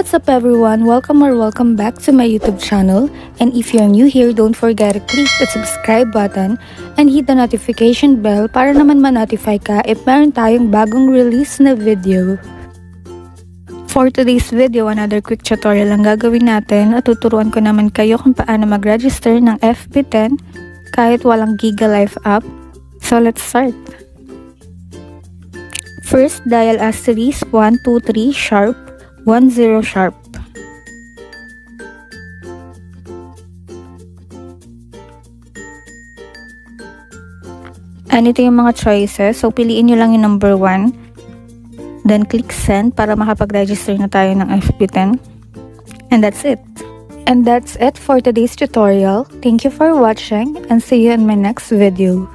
What's up everyone? Welcome back to my YouTube channel. And if you're new here, don't forget to click the subscribe button and hit the notification bell para naman ma-notify ka if meron tayong bagong release na video. For today's video, another quick tutorial ang gagawin natin at tuturuan ko naman kayo kung paano mag-register ng FB10 kahit walang Gigalife app. So let's start. First, dial *123# 10#. And ito yung mga choices. So, piliin nyo lang yung number 1. Then, click send para makapag-register na tayo ng FB10. And that's it. And that's it for today's tutorial. Thank you for watching and see you in my next video.